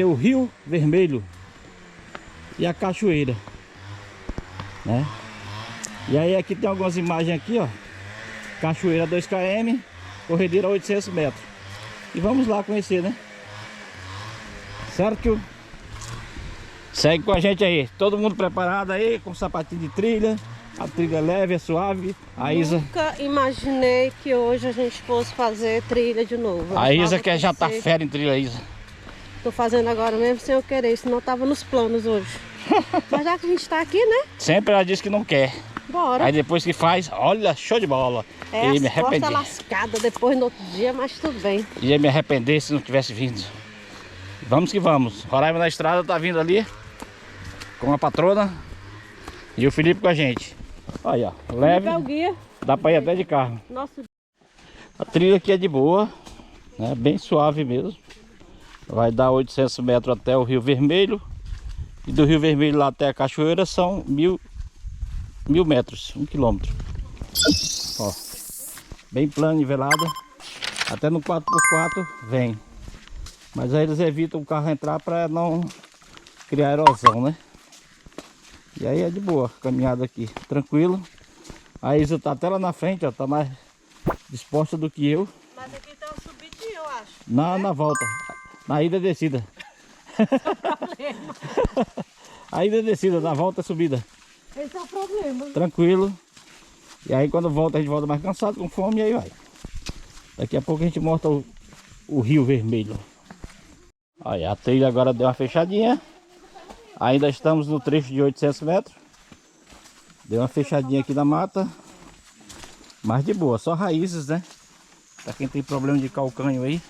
O Rio Vermelho e a cachoeira, né? E aí aqui tem algumas imagens aqui, ó. Cachoeira 2 km, corredeira 800 metros. E vamos lá conhecer, né? Certo? Segue com a gente aí. Todo mundo preparado aí, com sapatinho de trilha. A trilha leve, é suave. A Isa... Nunca imaginei que hoje a gente fosse fazer trilha de novo. A Isa quer já tá fera em trilha, Isa. Tô fazendo agora mesmo sem eu querer, senão tava nos planos hoje. Mas já que a gente tá aqui, né? Sempre ela diz que não quer. Bora. Aí depois que faz, olha, show de bola. É, E me as costas arrependi. lascada depois no outro dia, mas tudo bem. Ia me arrepender se não tivesse vindo. Vamos que vamos. Roraima na estrada tá vindo ali com a patrona e o Felipe com a gente. Olha, ó, leve. O guia. Dá pra ir até de carro. Nosso... A trilha aqui é de boa, né? Bem suave mesmo. Vai dar 800 metros até o Rio Vermelho. E do Rio Vermelho lá até a cachoeira são 1000 metros, 1 quilômetro. Ó, bem plano, nivelada. Até no 4x4 vem. Mas aí eles evitam o carro entrar para não criar erosão, né? E aí é de boa, caminhada aqui, tranquilo. A Isa tá até lá na frente, ó, tá mais disposta do que eu. Mas aqui tem uma subidinha, eu acho. Na volta, na ida e descida. A ida e descida, na volta é subida. Esse é o problema. Tranquilo. E aí quando volta a gente volta mais cansado, com fome, e aí vai. Daqui a pouco a gente mostra o Rio Vermelho. Aí a trilha agora deu uma fechadinha. Ainda estamos no trecho de 800 metros. Deu uma fechadinha aqui na mata. Mas de boa, só raízes, né? Pra quem tem problema de calcânio aí,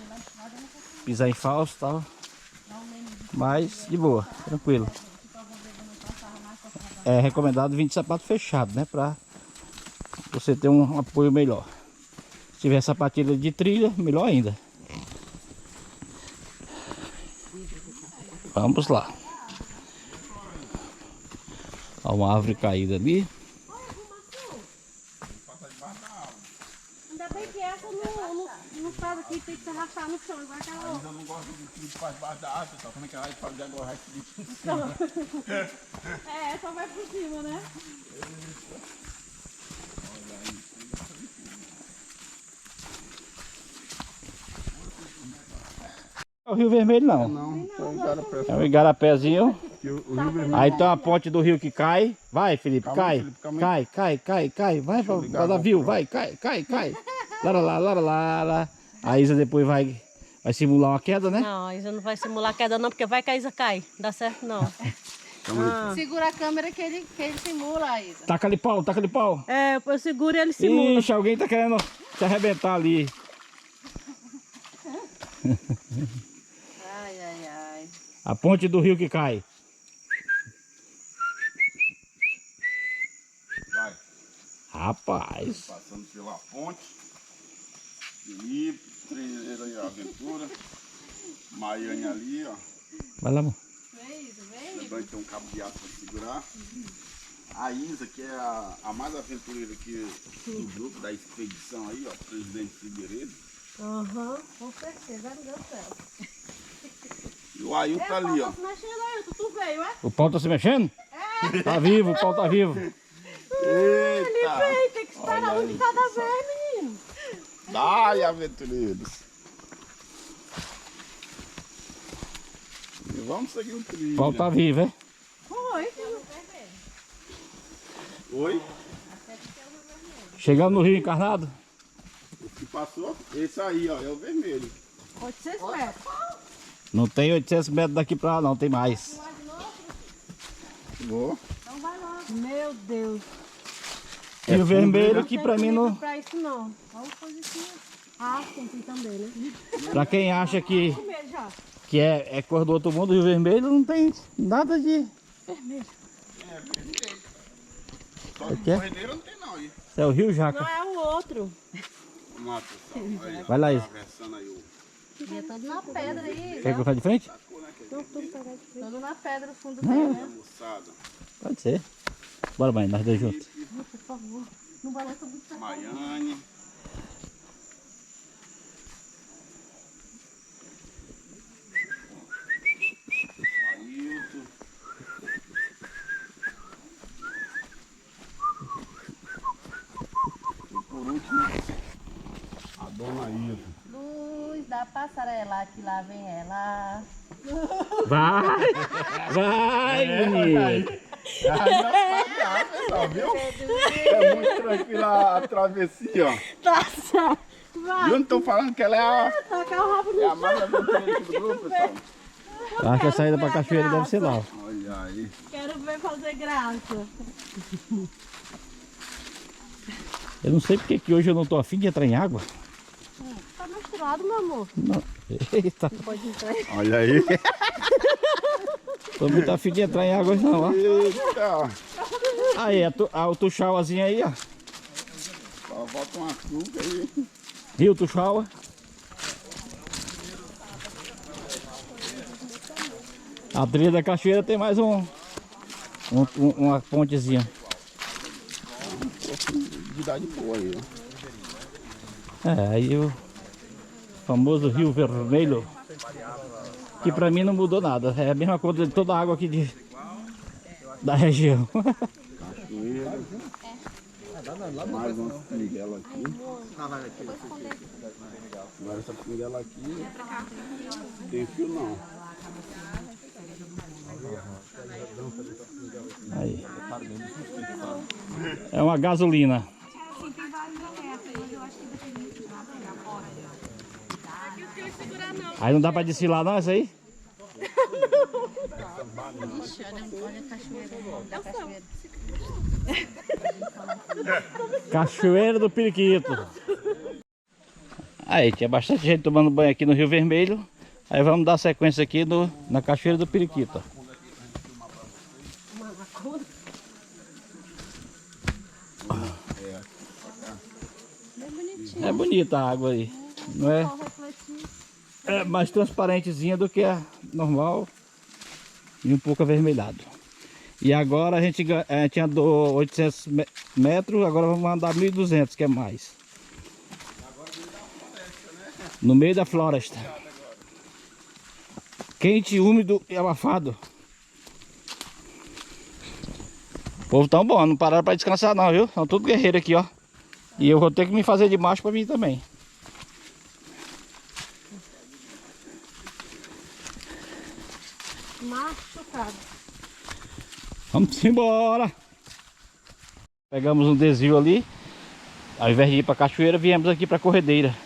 pisar em falso e tal. Mas de boa, tranquilo. É recomendado vir de sapato fechado, né? Pra você ter um apoio melhor. Se tiver sapatilha de trilha, melhor ainda. Vamos lá. Há uma árvore caída ali. Ainda bem que essa não faz aqui, tem que se arrastar no chão, igual aquela outra. Eu não gosto de filho que faz debaixo da árvore, só como é que ela vai fazer agora esse É, essa vai por cima, né? É o Rio Vermelho não. Não, foi igarapé. É um igarapézinho. O Rio Vermelho. Aí tem uma ponte do rio que cai. Vai, Felipe, Calma aí, cai. Felipe, calma aí. Cai. Vai eu ligar pra a navio, GoPro. vai, cai. Lá. A Isa depois vai simular uma queda, né? Não, a Isa não vai simular queda não, porque vai que a Isa cai. Dá certo não. Segura a câmera que ele simula, Isa. Taca-lhe pau. É, eu seguro e ele simula. Ixi, alguém tá querendo se arrebentar ali. Ai. A ponte do rio que cai. Vai, Rapaz. passando pela ponte. Felipe, trilheira e aventura. Maiane ali, ó. Vai lá, amor. Lembrando que tem um cabo de aço para segurar. A Isa, que é a mais aventureira aqui do grupo, da expedição aí, ó. Presidente Figueiredo. Aham, com certeza, não deu certo. E o Ailton tá ali, ó. Tá se mexendo aí, tu veio, é? O pau tá se mexendo? Tá vivo, o pau tá vivo. Eita! Veio, tem que esperar um de cada vez, menino. Dai, aventureiros! E vamos seguir o trilho. O pau tá vivo, é? Foi. Oi? Chegamos no Rio Encarnado. O que passou? Esse aí, ó, é o vermelho. 800 metros. Não tem 800 metros daqui pra lá, não, tem mais. Vou. Meu Deus. Rio Vermelho né? que pra mim não... Pra isso não. Vamos fazer assim. Ah, tem também, né? Pra quem acha que Comer já. é cor do outro mundo, Rio Vermelho não tem nada de... Só O que quê? corredeira não tem não aí. Isso é o Rio Jaca. Não, é o outro. Vamos lá, pessoal. Aí, ó. Vai lá, Isa. Atravessando aí o... E é todo na pedra aí. Quer que eu faça de frente? Todo na pedra, o fundo Não. dele, né? Almoçada. Pode ser. Bora, mãe, nós dois juntos. Por favor. Não vai lá sobre isso. Maiane. noite, né? A dona Isa. Luz da passarela, que lá vem ela. Vai! Vai, menino! Pessoal, viu? É muito tranquila a travessia, ó. Tá certo. Vai. Eu não tô falando que ela é a, Tacar o rabo é a no mais aventureira do grupo, pessoal. Acho que a saída pra cachoeira deve ser lá. Olha aí. Quero ver fazer graça. Eu não sei porque que hoje eu não tô afim de entrar em água. Tá misturado, meu amor. Não. Eita, Pode entrar. Olha aí. tô muito afim de entrar em água hoje não, ó. Eita. Aí, o tuxauazinho aí, ó. Só falta uma açúcar aí. Rio Tuxaua. A trilha da cachoeira tem mais uma pontezinha. Profundidade boa aí, ó. É, aí o famoso Rio Vermelho, que pra mim não mudou nada. É a mesma coisa de toda a água aqui da região. Cachoeira. Mais uma pinguela aqui. Agora essa pinguela aqui tem fio não. Aí. É uma gasolina. Aí não dá pra desfilar não, essa aí? Ixi, olha a cachoeira. Da cachoeira. Cachoeira do Periquito. Aí, tinha bastante gente tomando banho aqui no Rio Vermelho. Aí vamos dar sequência aqui na Cachoeira do Periquito. É bonita a água aí. Não é? É mais transparentezinha do que a normal e um pouco avermelhado. E agora a gente andou 800 metros, agora vamos andar 1.200, que é mais. No meio da floresta. Quente, úmido e abafado. O povo tão bom, não pararam para descansar não, viu? São tudo guerreiros aqui, ó. E eu vou ter que me fazer de macho para mim também. Machucado. Vamos embora. Pegamos um desvio ali. Ao invés de ir para cachoeira, viemos aqui para corredeira.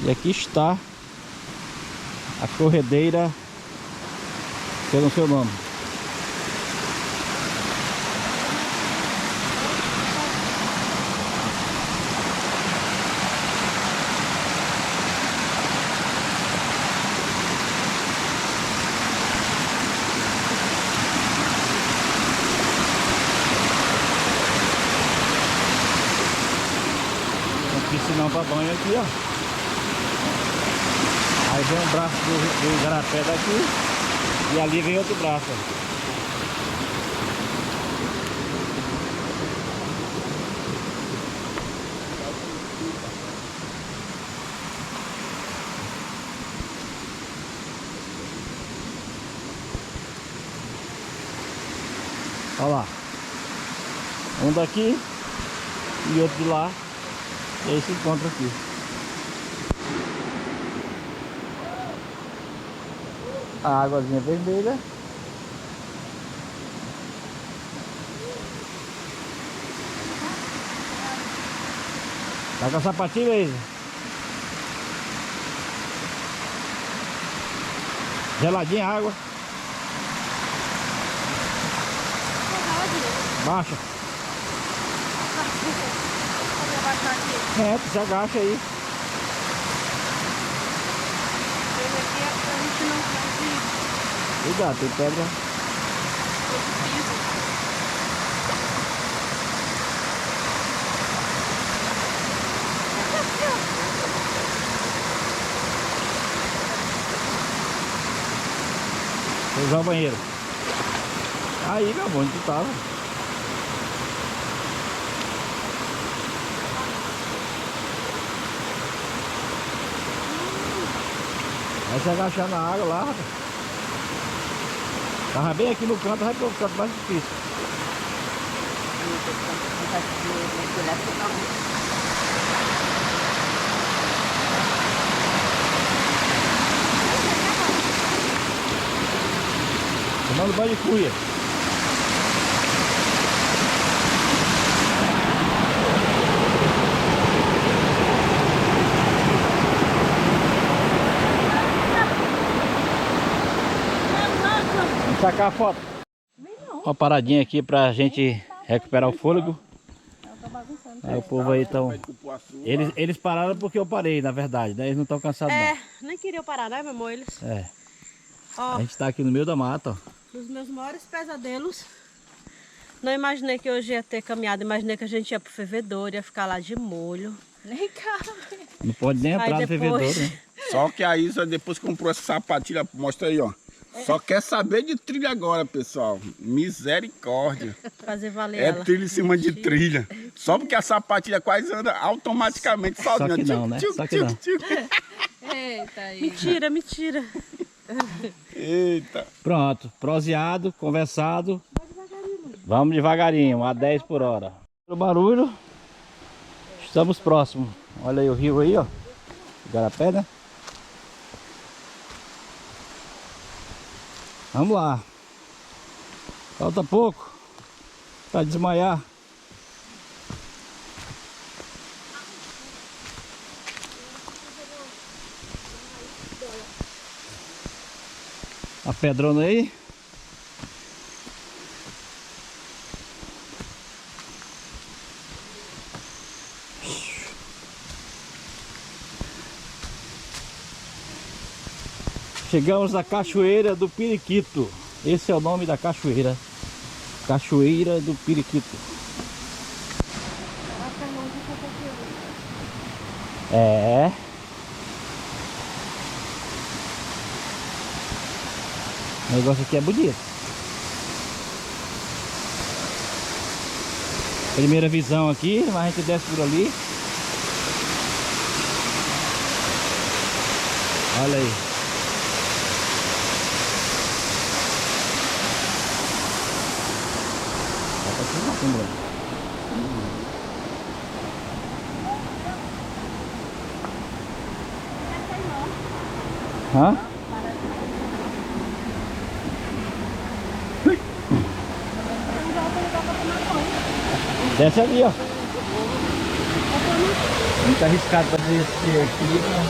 E aqui está a corredeira, que eu não sei o nome. Piscinão para banho aqui, ó. Aí vem um braço do igarapé daqui e ali vem outro braço. Olha lá. Um daqui e outro de lá. E aí se encontra aqui. A águazinha vermelha. Tá com a sapatilha aí? Geladinha a água. Baixa. É, tu se agacha aí. Cuidado, tem pedra. Vou usar o banheiro. Aí, meu amor, onde tu tava? Vai se agachar na água lá, rapaz. Tava bem aqui no canto, vai pro canto mais difícil. Tomando banho de cuia. Vamos sacar a foto. Uma paradinha aqui pra gente recuperar o fôlego. Aí o povo aí estão... Eles pararam porque eu parei, na verdade, né? Eles não estão cansados não. Nem queriam parar, né, meu amor? Eles... Ó, a gente tá aqui no meio da mata, ó. Dos meus maiores pesadelos. Não imaginei que hoje ia ter caminhada. Imaginei que a gente ia pro fervedouro, ia ficar lá de molho. Nem cabe. Não pode nem entrar no fervedouro, né? Só que a Isa depois comprou essa sapatilha, mostra aí, ó. Só quer saber de trilha agora, pessoal. Misericórdia. Fazer valer É ela. trilha em cima de trilha. Só porque a sapatilha quase anda automaticamente sozinha. Só que não, né? Só que não. Eita aí. Mentira, mentira. Eita. Pronto, proseado, conversado. Vamos devagarinho, a 10 por hora. O barulho, estamos próximos. Olha aí o rio aí, ó. Igarapé, né? Vamos lá. Falta pouco para desmaiar. A pedrona aí. Chegamos na Cachoeira do Periquito. Esse é o nome da cachoeira. Cachoeira do Periquito. É. O negócio aqui é bonito. Primeira visão aqui, mas a gente desce por ali. Olha aí. Hã? Desce ali, ó. Muito arriscado para descer aqui, mas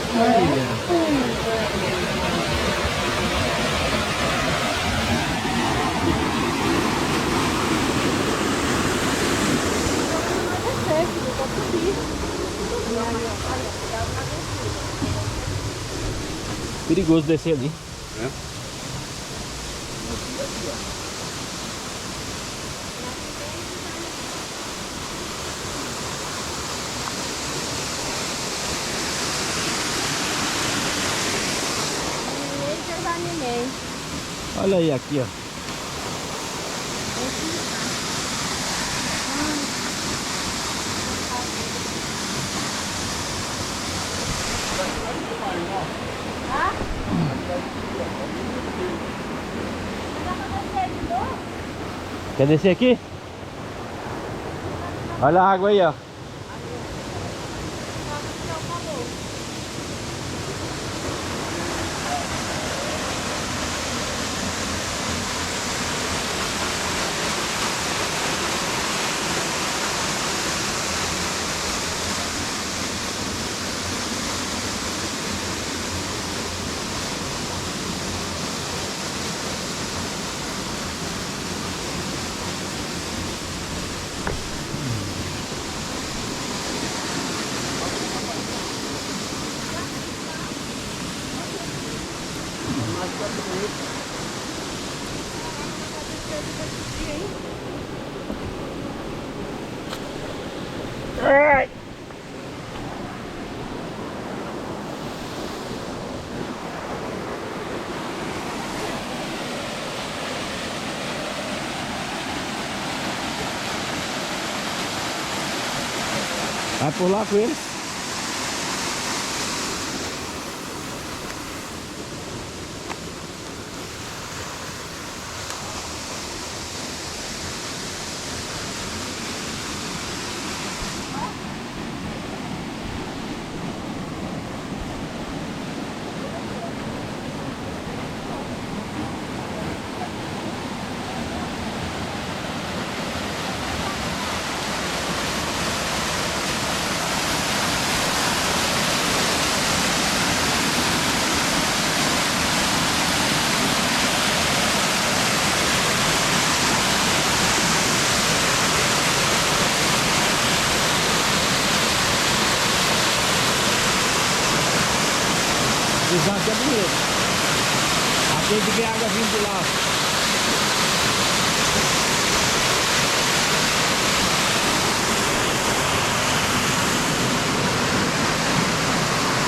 perigoso descer ali. Olha aí, aqui, ó. Quer descer aqui? Olha a água aí, ó. Ai. Vai por lá com eles. aqui é bonito. Aqui a gente vê água vindo de lá.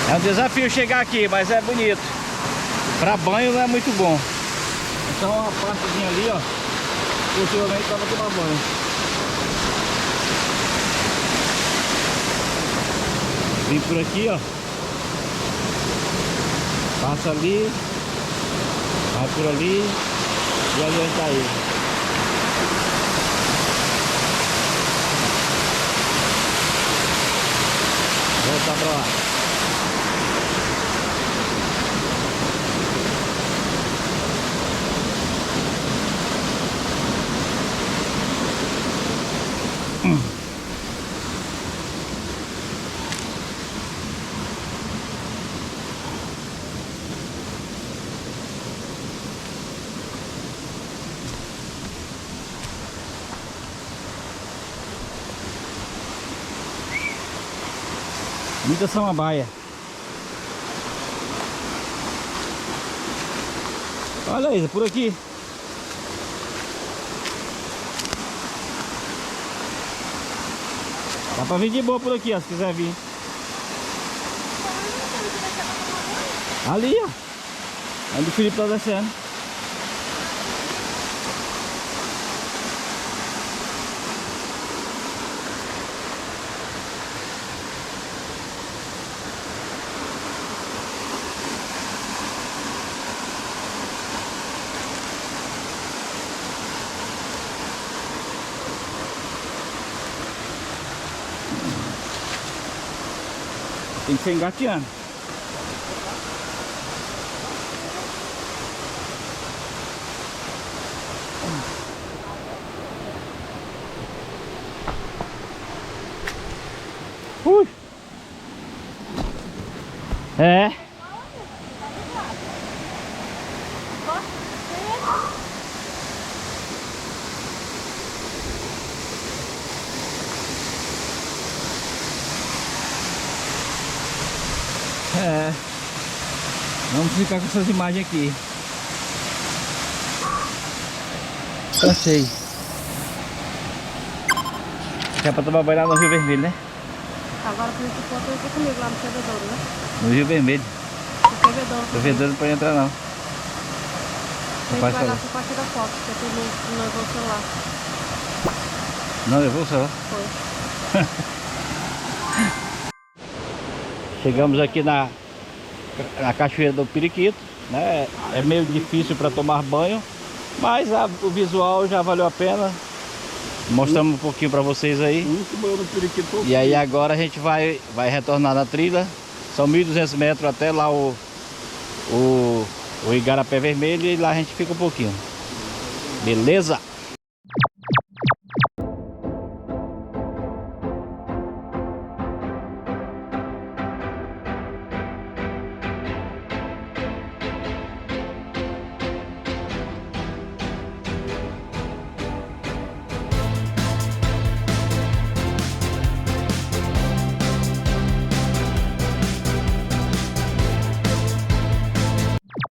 É um desafio chegar aqui, mas é bonito. Para banho não é muito bom. Então uma partezinha ali, ó, possivelmente dá pra tomar banho. Vem por aqui, ó. Passa ali, vai por ali e ali onde tá ele. Voltar pra lá. Muita samambaia. Olha isso, por aqui. Dá pra vir de boa por aqui, ó, se quiser vir. Ali, ó. Onde o Felipe tá descendo. Tem que ser engateando. Ui. É. É. Vamos ficar com essas imagens aqui. Cansei. É pra tomar banho lá no Rio Vermelho, né? Agora por isso que eu comigo lá no fervedouro, né? No Rio Vermelho. No fervedouro. O fervedouro não pode entrar não. Tem que Vai pagar falar. só pra tirar foto, porque tu não levou o celular. Não, eu vou só. Foi. Chegamos aqui na Cachoeira do Periquito, né? É meio difícil para tomar banho, mas o visual já valeu a pena. Mostramos um pouquinho para vocês aí. E aí agora a gente vai retornar na trilha. São 1.200 metros até lá o Igarapé Vermelho, e lá a gente fica um pouquinho. Beleza?